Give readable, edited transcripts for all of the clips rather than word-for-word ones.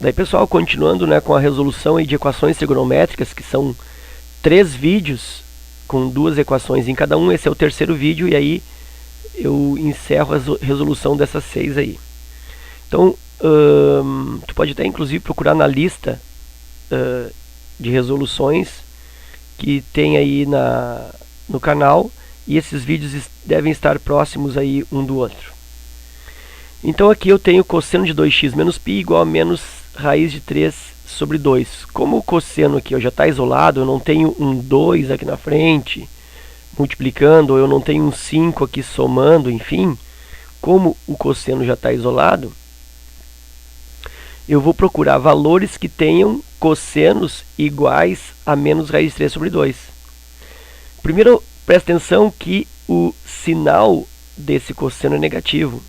Daí, pessoal, continuando, né, com a resolução aí de equações trigonométricas, que são 3 vídeos com 2 equações em cada um. Esse é o terceiro vídeo e aí eu encerro a resolução dessas 6 aí. Então, tu pode até inclusive procurar na lista de resoluções que tem aí no canal, e esses vídeos devem estar próximos aí um do outro. Então aqui eu tenho cosseno de 2x menos π igual a menos raiz de 3 sobre 2. Como o cosseno aqui já está isolado, eu não tenho um 2 aqui na frente multiplicando, ou eu não tenho um 5 aqui somando, enfim, como o cosseno já está isolado, eu vou procurar valores que tenham cossenos iguais a menos raiz de 3 sobre 2. Primeiro, presta atenção que o sinal desse cosseno é negativo.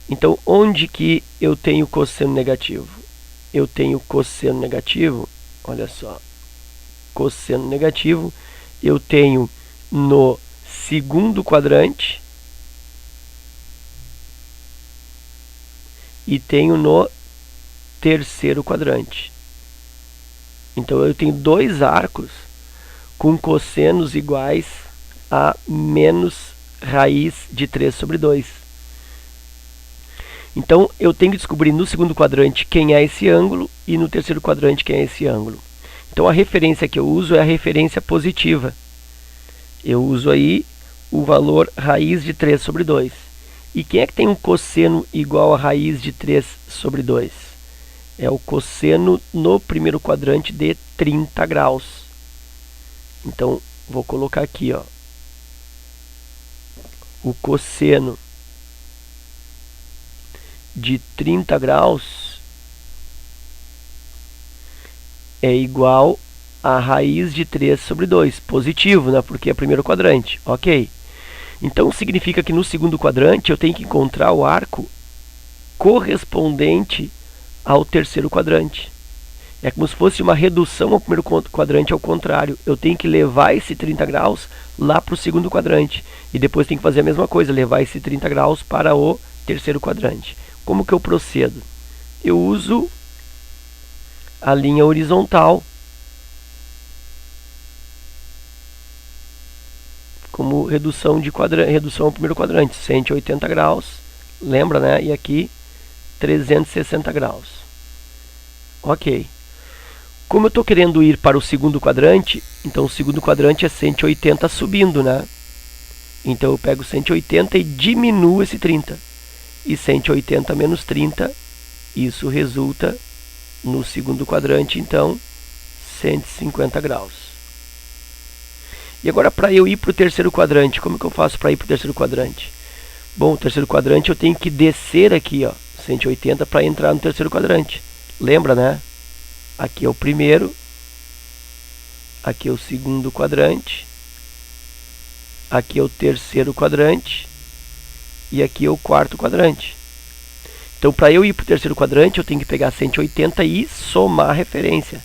Então, onde que eu tenho cosseno negativo? Eu tenho cosseno negativo, olha só, cosseno negativo, eu tenho no segundo quadrante e tenho no terceiro quadrante. Então, eu tenho dois arcos com cossenos iguais a menos raiz de 3 sobre 2. Então, eu tenho que descobrir no segundo quadrante quem é esse ângulo e no terceiro quadrante quem é esse ângulo. Então, a referência que eu uso é a referência positiva. Eu uso aí o valor raiz de 3 sobre 2. E quem é que tem um cosseno igual a raiz de 3 sobre 2? É o cosseno no primeiro quadrante de 30 graus. Então, vou colocar aqui, ó, o cosseno de 30 graus é igual a raiz de 3 sobre 2. Positivo, né? Porque é primeiro quadrante. Ok. Então, significa que no segundo quadrante eu tenho que encontrar o arco correspondente ao terceiro quadrante. É como se fosse uma redução ao primeiro quadrante ao contrário. Eu tenho que levar esse 30 graus lá para o segundo quadrante. E depois tenho que fazer a mesma coisa, levar esse 30 graus para o terceiro quadrante. Como que eu procedo? Eu uso a linha horizontal como redução ao primeiro quadrante, 180 graus, lembra, né? E aqui 360 graus. Ok. Como eu estou querendo ir para o segundo quadrante, então o segundo quadrante é 180 subindo, né? Então eu pego 180 e diminuo esse 30. E 180 menos 30, isso resulta no segundo quadrante, então, 150 graus. E agora, para eu ir para o terceiro quadrante, como que eu faço para ir para o terceiro quadrante? Bom, o terceiro quadrante eu tenho que descer aqui, ó, 180 para entrar no terceiro quadrante. Lembra, né? Aqui é o primeiro, aqui é o segundo quadrante, aqui é o terceiro quadrante, e aqui é o quarto quadrante. Então, para eu ir para o terceiro quadrante, eu tenho que pegar 180 e somar a referência.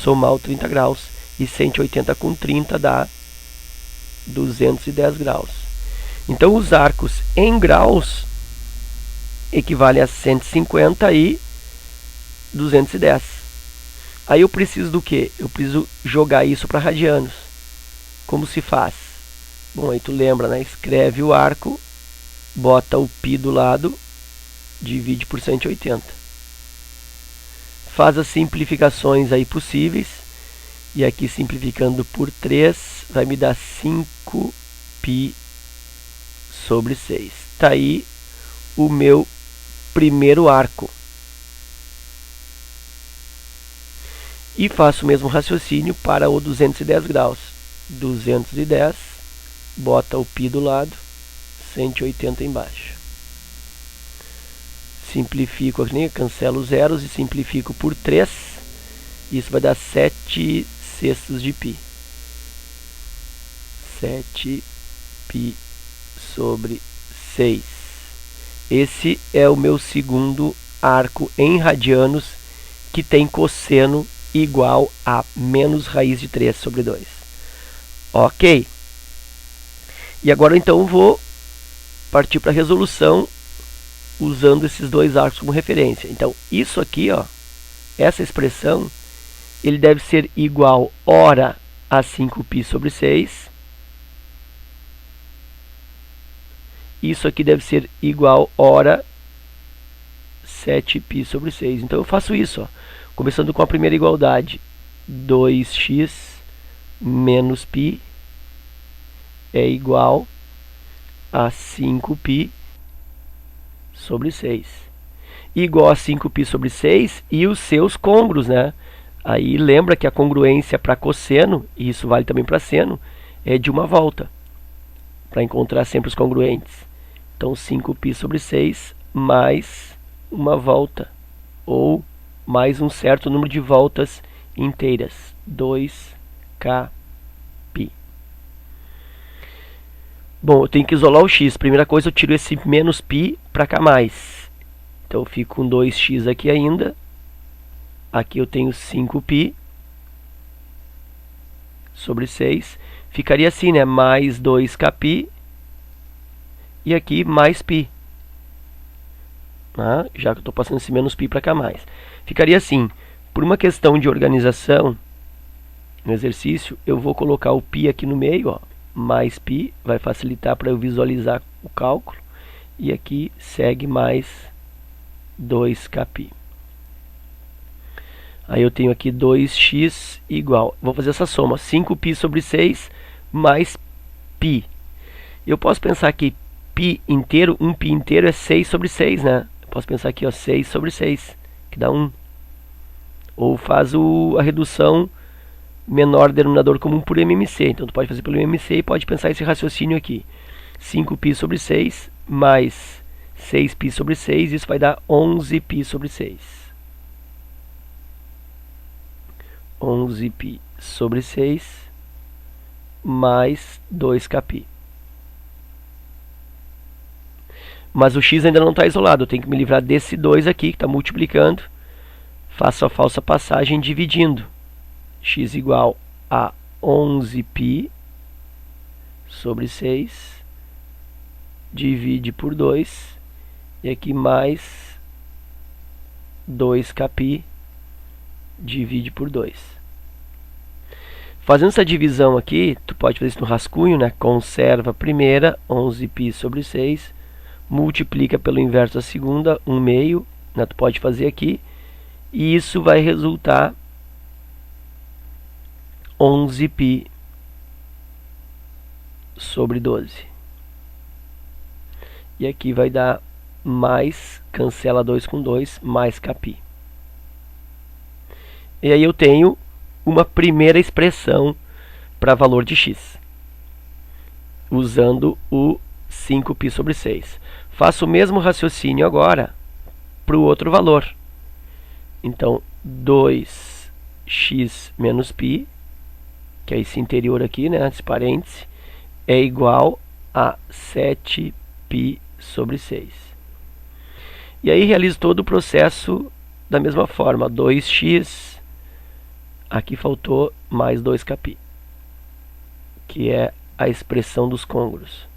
Somar o 30 graus. E 180 com 30 dá 210 graus. Então, os arcos em graus equivalem a 150 e 210. Aí eu preciso do quê? Eu preciso jogar isso para radianos. Como se faz? Bom, aí tu lembra, né? Escreve o arco, bota o π do lado, divide por 180. Faz as simplificações aí possíveis. E aqui simplificando por 3, vai me dar 5π sobre 6. Está aí o meu primeiro arco. E faço o mesmo raciocínio para o 210 graus. 210, bota o π do lado, 180 embaixo. Simplifico aqui, cancelo os zeros e simplifico por 3. Isso vai dar 7 sextos de π. 7π sobre 6. Esse é o meu segundo arco em radianos que tem cosseno igual a menos raiz de 3 sobre 2. Ok. E agora então vou partir para a resolução usando esses dois arcos como referência. Então, isso aqui, ó, essa expressão, ele deve ser igual, ora, a 5π sobre 6. Isso aqui deve ser igual, ora, 7π sobre 6. Então eu faço isso, ó, começando com a primeira igualdade. 2x menos π é igual a 5π sobre 6. Igual a 5π sobre 6 e os seus côngruos, né? Aí lembra que a congruência para cosseno, e isso vale também para seno, é de uma volta, para encontrar sempre os congruentes. Então 5π sobre 6 mais uma volta, ou mais um certo número de voltas inteiras, 2kπ. Bom, eu tenho que isolar o x. Primeira coisa, eu tiro esse menos π para cá mais. Então eu fico com 2x aqui ainda. Aqui eu tenho 5π sobre 6. Ficaria assim, né? Mais 2kπ. E aqui mais π. Já que eu estou passando esse menos π para cá mais. Ficaria assim. Por uma questão de organização no exercício, eu vou colocar o π aqui no meio, ó. Mais π, vai facilitar para eu visualizar o cálculo. E aqui segue mais 2kπ. Aí eu tenho aqui 2x igual, vou fazer essa soma, 5π sobre 6 mais π. Eu posso pensar que π inteiro, 1π inteiro é 6 sobre 6, né? Eu posso pensar aqui, ó, 6 sobre 6, que dá 1. Ou faz a redução menor denominador comum por MMC. Então tu pode fazer pelo MMC e pode pensar esse raciocínio aqui. 5π sobre 6 mais 6π sobre 6, isso vai dar 11π sobre 6. 11π sobre 6 mais 2kπ. Mas o x ainda não está isolado, eu tenho que me livrar desse 2 aqui, que está multiplicando. Faço a falsa passagem dividindo. X igual a 11π sobre 6, divide por 2, e aqui mais 2kπ, divide por 2. Fazendo essa divisão aqui, tu pode fazer isso no rascunho, né? Conserva a primeira, 11π sobre 6, multiplica pelo inverso da segunda, 1/2, né? Tu pode fazer aqui, e isso vai resultar 11π sobre 12. E aqui vai dar mais, cancela 2 com 2, mais kπ. E aí eu tenho uma primeira expressão para valor de x, usando o 5π sobre 6. Faço o mesmo raciocínio agora para o outro valor. Então, 2x menos π, que é esse interior aqui, né, esse parêntese, é igual a 7π sobre 6. E aí realizo todo o processo da mesma forma. 2x, aqui faltou mais 2kπ, que é a expressão dos côngruos.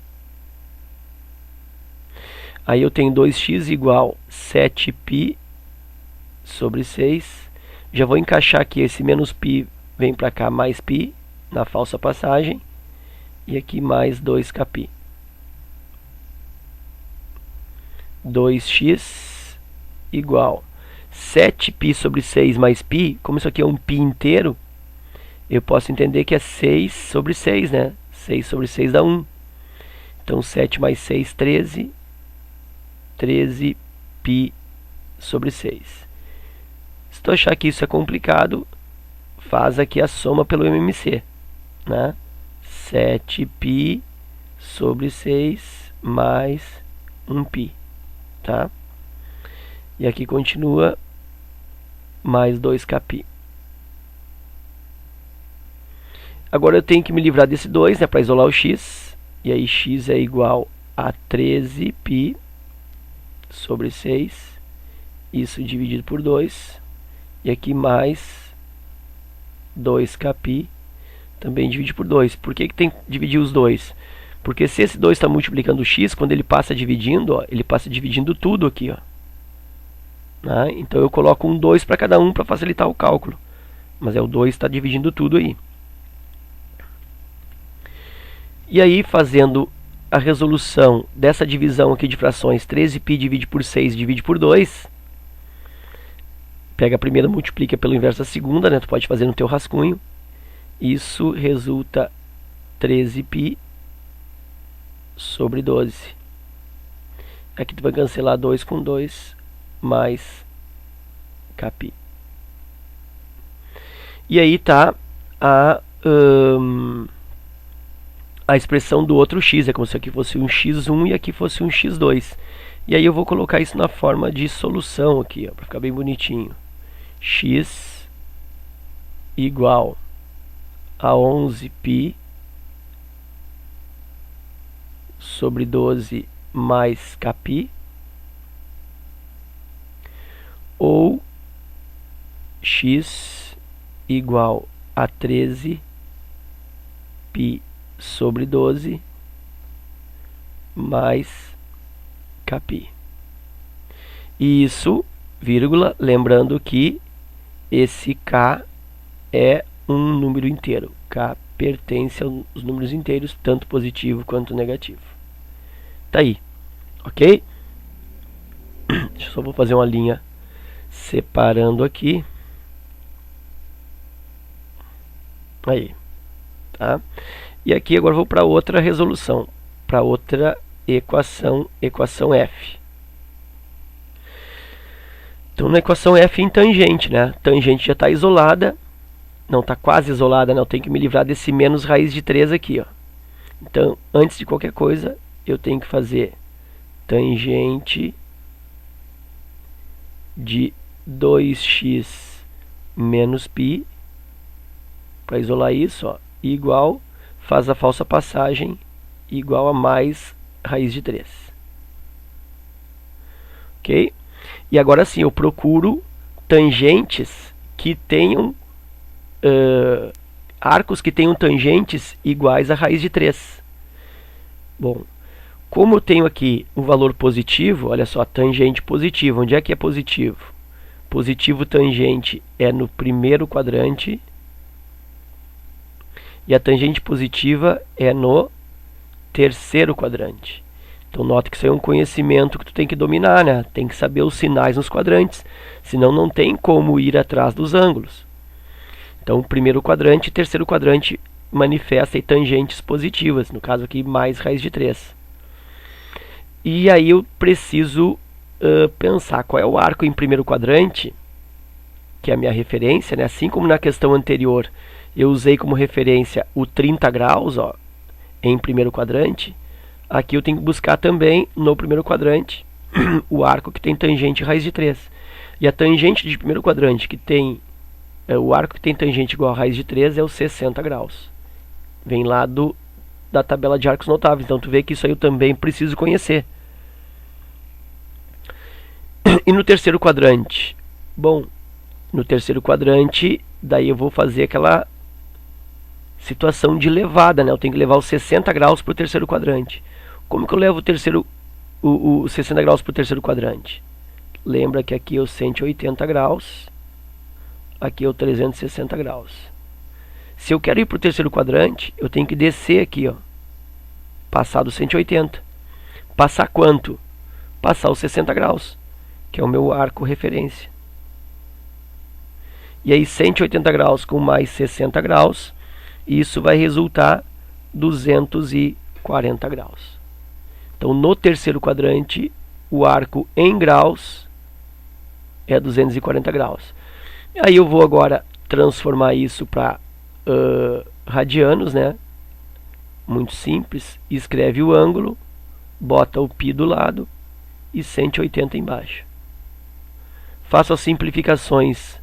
Aí eu tenho 2x igual 7π sobre 6. Já vou encaixar aqui, esse menos π vem para cá, mais π, na falsa passagem. E aqui mais 2kπ. 2x igual 7π sobre 6 mais π. Como isso aqui é um π inteiro, eu posso entender que é 6 sobre 6, né? 6 sobre 6 dá 1. Então 7 mais 6, 13. 13π sobre 6. Se tu achar que isso é complicado, faz aqui a soma pelo MMC, né? 7π sobre 6 mais 1π, tá? E aqui continua mais 2kπ. Agora eu tenho que me livrar desse 2, né, para isolar o x. E aí x é igual a 13π sobre 6. Isso dividido por 2. E aqui mais 2kπ, também divide por 2. Por que tem que dividir os 2? Porque se esse 2 está multiplicando o x, quando ele passa dividindo, ó, ele passa dividindo tudo aqui, ó. né? Então eu coloco um 2 para cada um para facilitar o cálculo. Mas é o 2 está dividindo tudo aí. E aí, fazendo a resolução dessa divisão aqui de frações, 13π divide por 6, divide por 2. Pega a primeira, multiplica pelo inverso da segunda, né? Tu pode fazer no teu rascunho. Isso resulta 13π sobre 12. Aqui tu vai cancelar 2 com 2, mais κπ. E aí tá a expressão do outro x, é como se aqui fosse um x1 e aqui fosse um x2. E aí eu vou colocar isso na forma de solução aqui, para ficar bem bonitinho. X igual a 11π sobre 12 mais κπ, ou x igual a 13π sobre 12 mais κπ. E isso, vírgula, lembrando que esse k é um número inteiro. K pertence aos números inteiros, tanto positivo quanto negativo. Tá aí, ok? Eu só vou fazer uma linha separando aqui. Aí, tá? E aqui agora eu vou para outra resolução, para outra equação, equação f. Então na equação f em tangente, né? Tangente já está isolada, não está quase isolada, né? Eu tenho que me livrar desse menos raiz de 3 aqui, ó. Então, antes de qualquer coisa, eu tenho que fazer tangente de 2x menos π, para isolar isso, ó, igual, faz a falsa passagem, igual a mais raiz de 3. Ok? E agora sim, eu procuro tangentes que tenham arcos que tenham tangentes iguais a raiz de 3. Bom, como eu tenho aqui um valor positivo, olha só, tangente positivo, onde é que é positivo? Positivo tangente é no primeiro quadrante e a tangente positiva é no terceiro quadrante. Então nota que isso é um conhecimento que tu tem que dominar, né? Tem que saber os sinais nos quadrantes, senão não tem como ir atrás dos ângulos. Então primeiro quadrante e terceiro quadrante manifesta aí tangentes positivas, no caso aqui mais raiz de 3. E aí eu preciso pensar qual é o arco em primeiro quadrante, que é a minha referência, né? Assim como na questão anterior eu usei como referência o 30 graus, ó, em primeiro quadrante. Aqui eu tenho que buscar também no primeiro quadrante o arco que tem tangente raiz de 3. E a tangente de primeiro quadrante que tem o arco que tem tangente igual a raiz de 3 é o 60 graus. Vem lá da tabela de arcos notáveis. Então tu vê que isso aí eu também preciso conhecer. E no terceiro quadrante? Bom, no terceiro quadrante, daí eu vou fazer aquela situação de levada, né? Eu tenho que levar os 60 graus para o terceiro quadrante. Como que eu levo o 60 graus para o terceiro quadrante? Lembra que aqui é o 180 graus, aqui é o 360 graus. Se eu quero ir para o terceiro quadrante, eu tenho que descer aqui, ó, passar do 180. Passar quanto? Passar os 60 graus, que é o meu arco referência. E aí 180 graus com mais 60 graus, isso vai resultar 240 graus. Então no terceiro quadrante, o arco em graus é 240 graus. Aí eu vou agora transformar isso para radianos, né? Muito simples. Escreve o ângulo, bota o π do lado e 180 embaixo. Faço as simplificações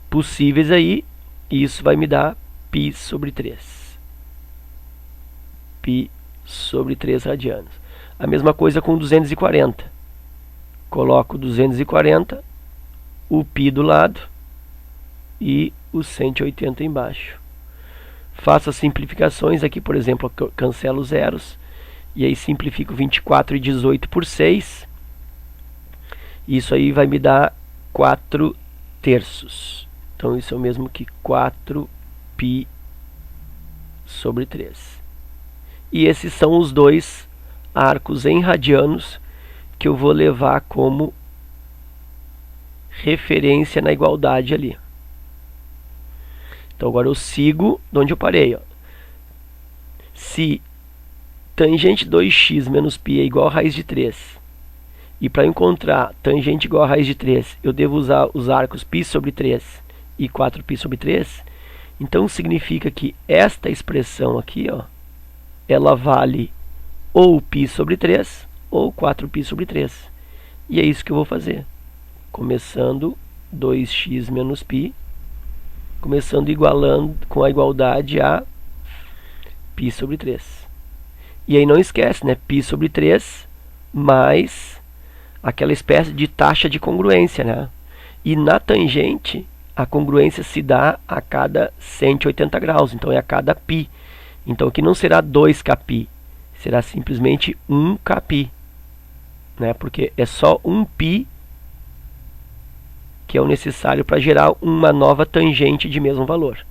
possíveis aí, e isso vai me dar π sobre 3. π sobre 3 radianos. A mesma coisa com 240. Coloco 240, o π do lado e o 180 embaixo. Faço as simplificações aqui, por exemplo, cancelo zeros. E aí simplifico 24 e 18 por 6. Isso aí vai me dar 4/3. Então isso é o mesmo que 4π sobre 3. E esses são os dois arcos em radianos que eu vou levar como referência na igualdade ali. Então agora eu sigo de onde eu parei. Ó. Se tangente 2x menos π é igual a raiz de 3, e para encontrar tangente igual a raiz de 3, eu devo usar os arcos π sobre 3 e 4π sobre 3, então significa que esta expressão aqui, ó, ela vale ou π sobre 3 ou 4π sobre 3. E é isso que eu vou fazer. Começando 2x menos π, começando igualando com a igualdade a π sobre 3. E aí não esquece, né? Π sobre 3 mais aquela espécie de taxa de congruência, né? E na tangente, a congruência se dá a cada 180 graus, então é a cada π. Então aqui não será 2kπ, será simplesmente 1kπ, né? Porque é só 1π que é o necessário para gerar uma nova tangente de mesmo valor.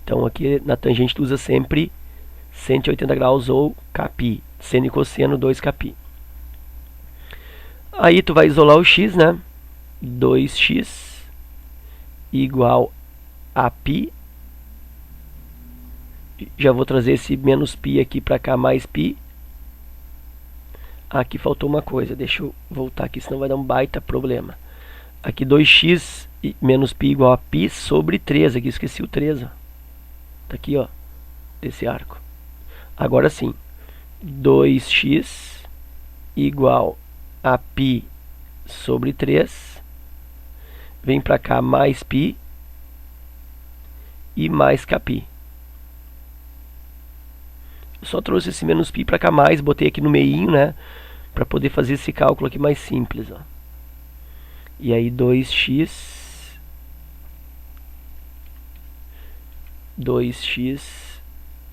Então aqui na tangente tu usa sempre 180 graus ou kπ, seno e cosseno 2kπ. Aí tu vai isolar o x, né? 2x igual a π. Já vou trazer esse menos π aqui para cá, mais π. Aqui faltou uma coisa, deixa eu voltar aqui, senão vai dar um baita problema. Aqui 2x menos π igual a π sobre 3, aqui esqueci o 3, ó. Tá aqui, ó, desse arco. Agora sim, 2x igual a π sobre 3, vem para cá mais π e mais kπ. Eu só trouxe esse menos π para cá mais, botei aqui no meinho, né, para poder fazer esse cálculo aqui mais simples, ó. E aí 2x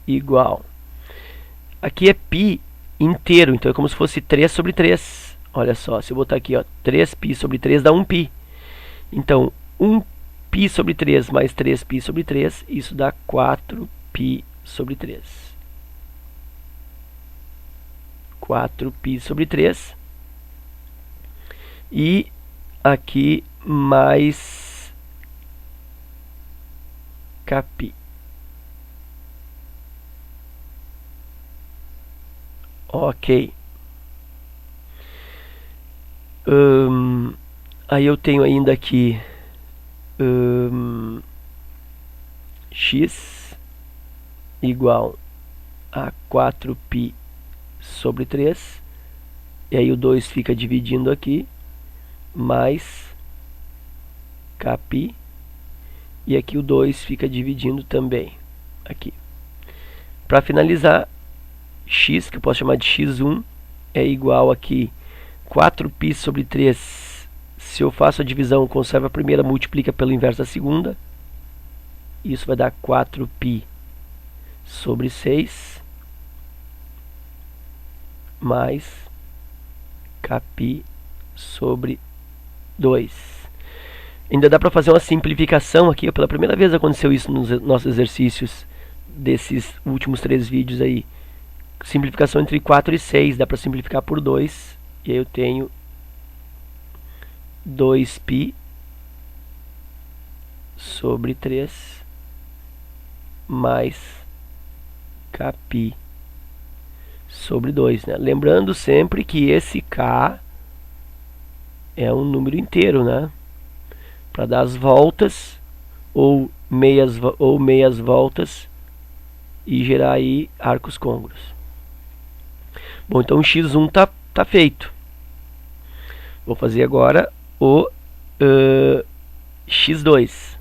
igual, aqui é π inteiro, então é como se fosse 3 sobre 3. Olha só, se eu botar aqui, ó, 3π sobre 3 dá 1π. Então 1π sobre 3 mais 3π sobre 3, isso dá 4π sobre 3. 4π sobre 3. E aqui mais kπ. Ok. Aí eu tenho ainda aqui x igual a 4π sobre 3. E aí o 2 fica dividindo aqui, mais kπ. E aqui o 2 fica dividindo também aqui. Para finalizar, x, que eu posso chamar de x1, é igual aqui 4π sobre 3. Se eu faço a divisão, conservo a primeira, multiplica pelo inverso da segunda. Isso vai dar 4π sobre 6 mais kπ sobre 2. Ainda dá para fazer uma simplificação aqui. Pela primeira vez aconteceu isso nos nossos exercícios desses últimos 3 vídeos aí. Simplificação entre 4 e 6. Dá para simplificar por 2. E aí eu tenho 2π sobre 3 mais kπ sobre 2, né? Lembrando sempre que esse k é um número inteiro, né? Para dar as voltas ou meias voltas e gerar aí arcos côngruos. Bom, então o x1 tá feito. Vou fazer agora o x2.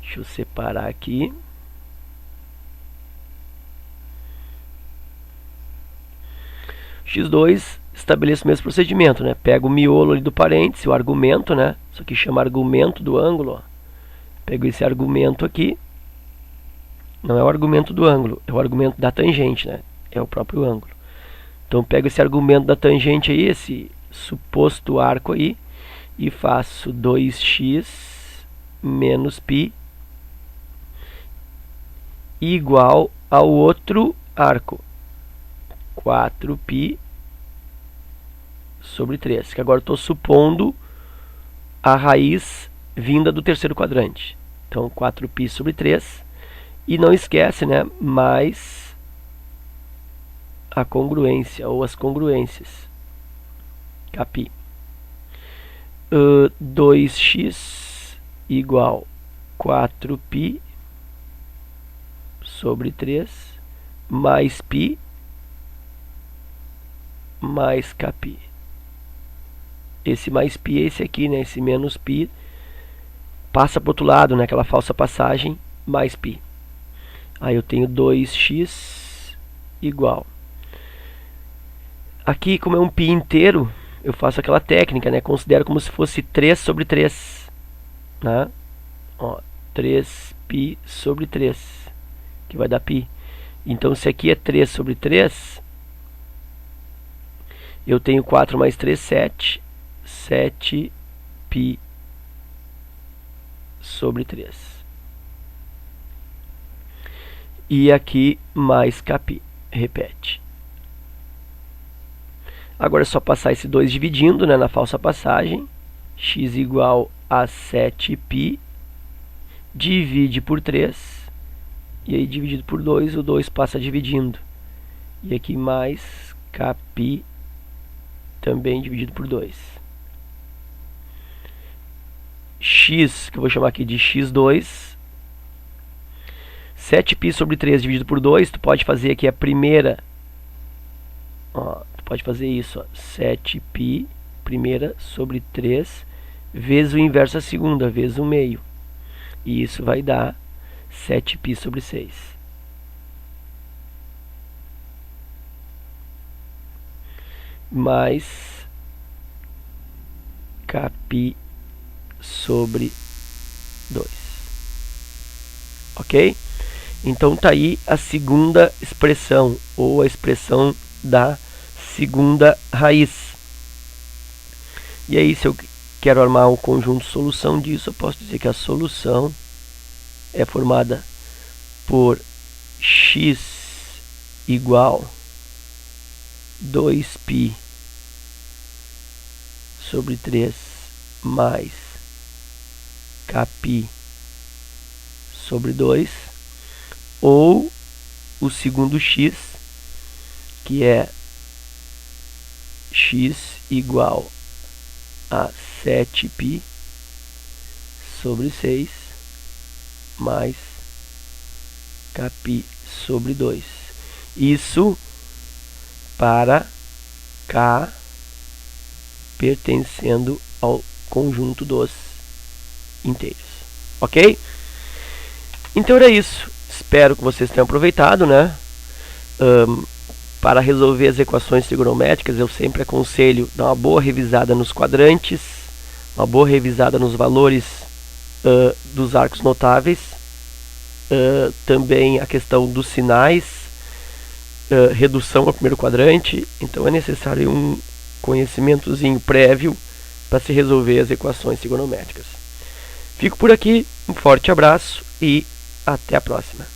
Deixa eu separar aqui. x2, estabeleço o mesmo procedimento, né? Pego o miolo ali do parêntese, o argumento, né? Isso aqui chama argumento do ângulo, ó. Pego esse argumento aqui. Não é o argumento do ângulo, é o argumento da tangente, né? É o próprio ângulo. Então pego esse argumento da tangente aí, esse suposto arco aí, e faço 2x menos π igual ao outro arco, 4π sobre 3, que agora estou supondo a raiz vinda do terceiro quadrante. Então, 4π sobre 3. E não esquece, né, mais a congruência, ou as congruências. Kπ. 2x igual 4π sobre 3 mais π mais Kπ. Esse mais π é esse aqui, né? Esse menos π passa para o outro lado, né? Aquela falsa passagem, mais π. Aí eu tenho 2x igual. Aqui, como é um π inteiro, eu faço aquela técnica, né? Considero como se fosse 3 sobre 3. Né? Ó, 3π sobre 3, que vai dar π. Então, se aqui é 3 sobre 3, eu tenho 4 mais 3, 7. 7π sobre 3. E aqui mais Kπ. Repete. Agora é só passar esse 2 dividindo, né, na falsa passagem. X igual a 7π. Divide por 3. E aí dividido por 2, o 2 passa dividindo. E aqui mais Kπ também dividido por 2. X, que eu vou chamar aqui de x2. 7π sobre 3 dividido por 2, tu pode fazer aqui a primeira. Ó, tu pode fazer isso, ó, 7π, primeira, sobre 3, vezes o inverso a segunda, vezes o meio. E isso vai dar 7π sobre 6. Mais Kπ sobre 2. Ok? Então tá aí a segunda expressão, ou a expressão da segunda raiz. E aí, se eu quero armar um conjunto solução disso, eu posso dizer que a solução é formada por x igual 2π sobre 3 mais Kπ sobre 2, ou o segundo x, que é x igual a 7π sobre 6 mais Kπ sobre 2. Isso para K pertencendo ao conjunto dos inteiros. Ok? Então era isso. Espero que vocês tenham aproveitado, né? Para resolver as equações trigonométricas, eu sempre aconselho dar uma boa revisada nos quadrantes, uma boa revisada nos valores dos arcos notáveis, também a questão dos sinais, redução ao primeiro quadrante. Então é necessário um conhecimentozinho prévio para se resolver as equações trigonométricas. Fico por aqui, um forte abraço e até a próxima.